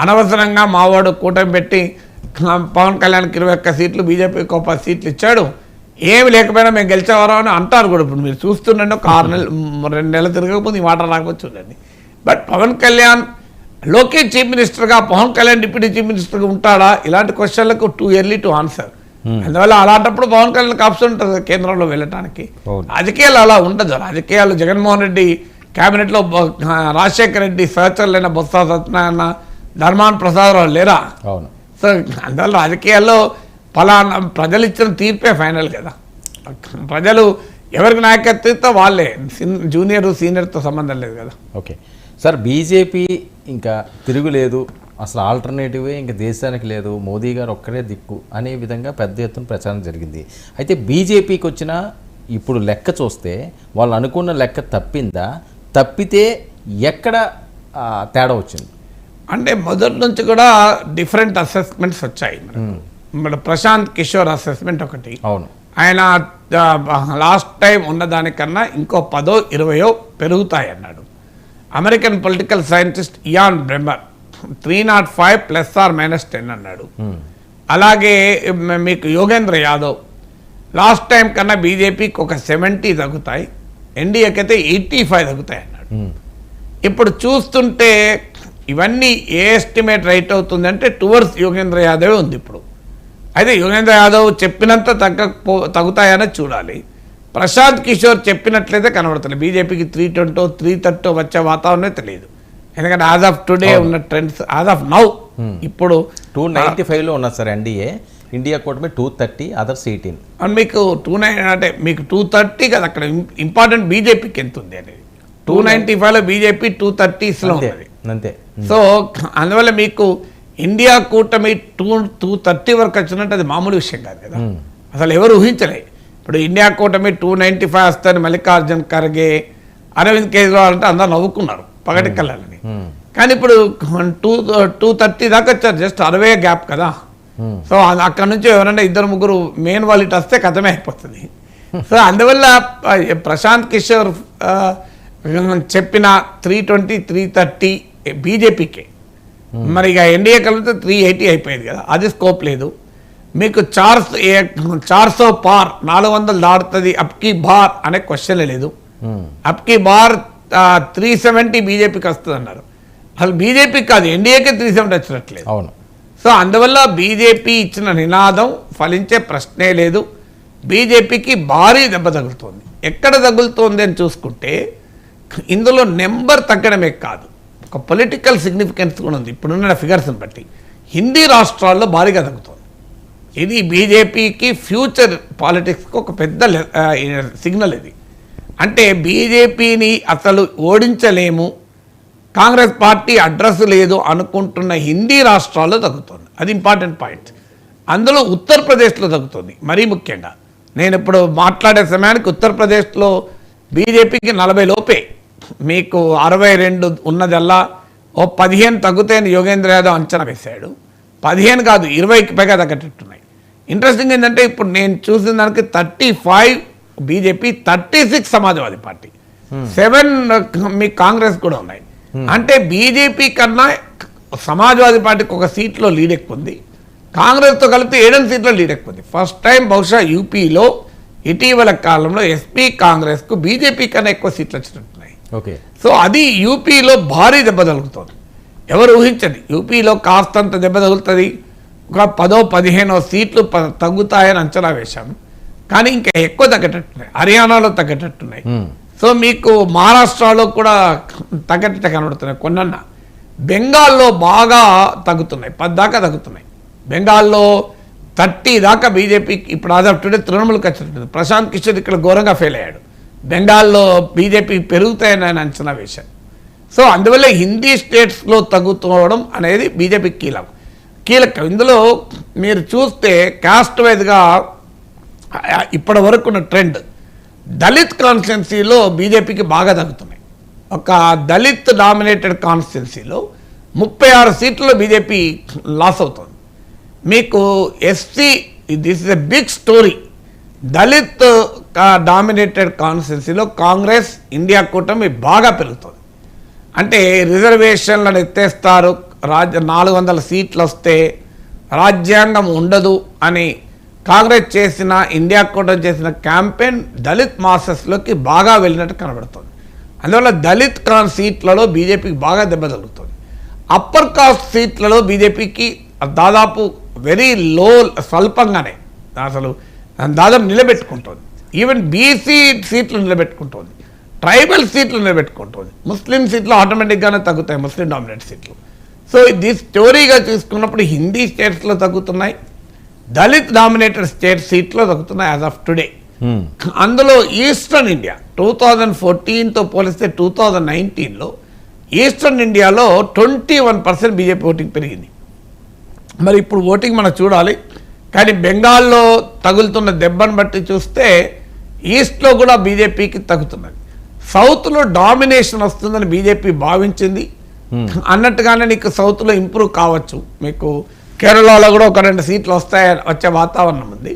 అనవసరంగా మావాడు కూటమి పెట్టి పవన్ కళ్యాణ్కి 21 సీట్లు, బీజేపీకి 10 సీట్లు ఇచ్చాడు, ఏమి లేకపోయినా మేము గెలిచేవారు అని అంటారు కూడా. ఇప్పుడు మీరు చూస్తుండండి, ఒక 6 నెలలు 2 నెలలు తిరగకపోతే ఈ మాట రాకపోతే చూడండి. బట్ పవన్ కళ్యాణ్ లోకేష్ చీఫ్ మినిస్టర్గా, పవన్ కళ్యాణ్ డిప్యూటీ చీఫ్ మినిస్టర్గా ఉంటాడా, ఇలాంటి క్వశ్చన్లకు టూ ఎర్లీ టు ఆన్సర్. అందువల్ల అలాంటప్పుడు పవన్ కళ్యాణ్ ఆప్షన్ ఉంటుంది కేంద్రంలో వెళ్ళటానికి. రాజకీయాలు అలా ఉండదు. రాజకీయాలు జగన్మోహన్ రెడ్డి క్యాబినెట్లో రాజశేఖర రెడ్డి సహచరులైన బొత్స సత్యనారాయణ, ధర్మాన ప్రసాదరావు లేరా? సో అందువల్ల రాజకీయాల్లో ఫలానా ప్రజలు ఇచ్చిన తీర్పే ఫైనల్ కదా. ప్రజలు ఎవరికి నాయకత్వం వాళ్ళే, జూనియర్ సీనియర్తో సంబంధం లేదు కదా. ఓకే సార్, బీజేపీ ఇంకా తిరుగులేదు, అసలు ఆల్టర్నేటివే ఇంకా దేశానికి లేదు, మోదీ గారు ఒక్కడే దిక్కు అనే విధంగా పెద్ద ఎత్తున ప్రచారం జరిగింది. అయితే బీజేపీకి వచ్చిన ఇప్పుడు లెక్క చూస్తే వాళ్ళు అనుకున్న లెక్క తప్పిందా, తప్పితే ఎక్కడ తేడా వచ్చింది? అంటే మొదటి నుంచి కూడా డిఫరెంట్ అసెస్మెంట్స్ వచ్చాయి. మన ప్రశాంత్ కిషోర్ అసెస్మెంట్ ఒకటి, అవును, ఆయన లాస్ట్ టైం ఉన్నదానికన్నా ఇంకో 10-20 పెరుగుతాయి అన్నాడు. అమెరికన్ పొలిటికల్ సైంటిస్ట్ ఇయాన్ బ్రెమర్ 305 ±10 అన్నాడు. అలాగే మీకు యోగేంద్ర యాదవ్ లాస్ట్ టైం కన్నా బీజేపీకి ఒక 70 తగ్గుతాయి, ఎన్డీఏకి అయితే 85 తగ్గుతాయి అన్నాడు. ఇప్పుడు చూస్తుంటే ఇవన్నీ ఏ ఎస్టిమేట్ రైట్ అవుతుందంటే టువర్డ్స్ యోగేంద్ర యాదవ్ ఉంది ఇప్పుడు. అయితే యోగేంద్ర యాదవ్ చెప్పినంత తగ్గుతాయని చూడాలి. ప్రశాంత్ కిషోర్ చెప్పినట్లయితే కనబడుతుంది. బీజేపీకి 320 330 వచ్చే వాతావరణమే తెలియదు. ఎందుకంటే యాజ్ ఆఫ్ టుడే ఉన్న ట్రెండ్స్ యాజ్ ఆఫ్ నౌ ఇప్పుడు 295లో ఉన్నారు సార్ ఎన్డీఏ, ఇండియా కూటమి 230, అదర్స్ 18. అండ్ మీకు 29 అంటే మీకు 230 కదా. అక్కడ ఇంపార్టెంట్ బీజేపీకి ఎంత ఉంది అనేది. 295లో బీజేపీ 230స్లో ఉన్నది అంతే. సో అందువల్ల మీకు ఇండియా కూటమి 230 వరకు వచ్చినట్టు అది మామూలు విషయం కాదు కదా. అసలు ఎవరు ఊహించలే. ఇప్పుడు ఇండియా కూటమి 295 వస్తాయని మల్లికార్జున్ ఖర్గే, అరవింద్ కేజ్రీవాల్ అంటే అందరూ నవ్వుకున్నారు పగటి కళ్ళని. కానీ ఇప్పుడు 230 దాకా వచ్చారు, జస్ట్ 60 గ్యాప్ కదా. సో అక్కడ నుంచి ఎవరైనా 2-3 మెయిన్ వాళ్ళు ఇటు వస్తే కథమే అయిపోతుంది. సో అందువల్ల ప్రశాంత్ కిషోర్ చెప్పిన 320 330 బీజేపీకే, మరి ఇక ఎన్డీఏ కలిపితే 380 అయిపోయింది కదా, అది స్కోప్ లేదు. మీకు 400 పార్ 400 దాడుతుంది అప్కి బార్ అనే క్వశ్చన్ లేదు. అప్కి బార్ 370 బీజేపీకి వస్తుంది అన్నారు. అసలు బీజేపీకి కాదు, ఎన్డీఏకే 370 వచ్చినట్లేదు. అవును. సో అందువల్ల బీజేపీ ఇచ్చిన నినాదం ఫలించే ప్రశ్నే లేదు. బీజేపీకి భారీ దెబ్బ తగులుతోంది. ఎక్కడ తగులుతోంది అని చూసుకుంటే ఇందులో నెంబర్ తగ్గడమే కాదు, ఒక పొలిటికల్ సిగ్నిఫికెన్స్ కూడా ఉంది. ఇప్పుడున్న ఫిగర్స్ని బట్టి హిందీ రాష్ట్రాల్లో భారీగా తగ్గుతుంది. ఇది బీజేపీకి ఫ్యూచర్ పాలిటిక్స్కి ఒక పెద్ద సిగ్నల్. ఇది అంటే బీజేపీని అసలు ఓడించలేము, కాంగ్రెస్ పార్టీ అడ్రస్ లేదు అనుకుంటున్న హిందీ రాష్ట్రాల్లో తగ్గుతుంది. అది ఇంపార్టెంట్ పాయింట్. అందులో ఉత్తరప్రదేశ్లో తగ్గుతుంది మరీ ముఖ్యంగా. నేను ఇప్పుడు మాట్లాడే సమయానికి ఉత్తరప్రదేశ్లో బీజేపీకి 40 లోపే, మీకు 62 ఉన్నదల్లా ఓ 15 తగ్గుతాయని యోగేంద్ర యాదవ్ అంచనా వేశాడు. 15 కాదు 20కి పైగా తగ్గట్టున్నాయి. ఇంట్రెస్టింగ్ ఏంటంటే ఇప్పుడు నేను చూసిన దానికి 35 బీజేపీ, 36 సమాజ్వాదీ పార్టీ, 7 మీ కాంగ్రెస్ కూడా ఉన్నాయి. అంటే బీజేపీ కన్నా సమాజ్వాదీ పార్టీకి 1 సీట్లో లీడ్ ఎక్కువ ఉంది, కాంగ్రెస్తో కలిపితే 7 సీట్లో లీడ్ ఎక్కువ ఉంది. ఫస్ట్ టైం బహుశా యూపీలో ఇటీవల కాలంలో ఎస్పీ కాంగ్రెస్కు బీజేపీ కన్నా ఎక్కువ సీట్లు వచ్చినట్టున్నాయి. ఓకే. సో అది యూపీలో భారీ దెబ్బ తగులుతుంది. ఎవరు ఊహించండి యూపీలో కాస్తంత దెబ్బ తగులుతుంది, ఒక 10-15 సీట్లు తగ్గుతాయని అంచనా వేశాము. కానీ ఇంకా ఎక్కువ తగ్గేటట్టున్నాయి, హర్యానాలో తగ్గేటట్టున్నాయి. సో మీకు మహారాష్ట్రలో కూడా తగ్గట్టు కనబడుతున్నాయి కొన్న. బెంగాల్లో బాగా తగ్గుతున్నాయి, 10 దాకా తగ్గుతున్నాయి. బెంగాల్లో 30 దాకా బీజేపీకి ఇప్పుడు ఆదాపు టుడే తృణమూలకి వచ్చినట్టు. ప్రశాంత్ కిషోర్ ఇక్కడ ఘోరంగా ఫెయిల్ అయ్యాడు. బెంగాల్లో బీజేపీ పెరుగుతాయని ఆయన అంచనా వేశారు. సో అందువల్ల హిందీ స్టేట్స్లో తగ్గుతుండడం అనేది బీజేపీకి కీలకం. ఇందులో మీరు చూస్తే కాస్ట్ వైజ్గా ఇప్పటి వరకు ఉన్న ట్రెండ్, దళిత్ కాన్స్టిట్యున్సీలో బీజేపీకి బాగా తగ్గుతున్నాయి. ఒక దళిత్ డామినేటెడ్ కాన్స్టిట్యున్సీలో 36 సీట్లలో బీజేపీ లాస్ అవుతుంది. మీకు SC, this is a big story, Dalit dominated కాన్స్టిట్యున్సీలో కాంగ్రెస్ ఇండియా కూటమి బాగా పెరుగుతుంది. అంటే రిజర్వేషన్లను ఎత్తేస్తారు, 400 సీట్లు వస్తే రాజ్యాంగం ఉండదు అని కాంగ్రెస్ చేసిన ఇండియా కూటమి చేసిన క్యాంపెయిన్ దళిత్ మాసెస్లోకి బాగా వెళ్ళినట్టు కనబడుతుంది. అందువల్ల దళిత్ సీట్లలో బీజేపీకి బాగా దెబ్బ తగులుతుంది. అప్పర్ కాస్ట్ సీట్లలో బీజేపీకి దాదాపు వెరీ లో, స్వల్పంగానే అసలు దాదాపు నిలబెట్టుకుంటుంది. ఈవెన్ బీసీ సీట్లు నిలబెట్టుకుంటుంది, ట్రైబల్ సీట్లు నిలబెట్టుకుంటుంది, ముస్లిం సీట్లు ఆటోమేటిక్గానే తగ్గుతాయి, ముస్లిం డామినేట్ సీట్లు. సో ఇది స్టోరీగా చూసుకున్నప్పుడు హిందీ స్టేట్స్లో తగ్గుతున్నాయి, దళిత్ డామినేటెడ్ స్టేట్ సీట్లో తగ్గుతున్నాయి యాజ్ ఆఫ్ టుడే. అందులో ఈస్టర్న్ ఇండియా 2014తో పోలిస్తే 2019లో ఈస్టర్న్ ఇండియాలో 21% బీజేపీ ఓటింగ్ పెరిగింది. మరి ఇప్పుడు ఓటింగ్ మనం చూడాలి. కానీ బెంగాల్లో తగులుతున్న దెబ్బను బట్టి చూస్తే ఈస్ట్లో కూడా బీజేపీకి తగ్గుతున్నది. సౌత్లో డామినేషన్ వస్తుందని బీజేపీ భావించింది. అన్నట్టుగానే నీకు సౌత్లో ఇంప్రూవ్ కావచ్చు. మీకు కేరళలో కూడా ఒక 2 సీట్లు వచ్చే వాతావరణం ఉంది.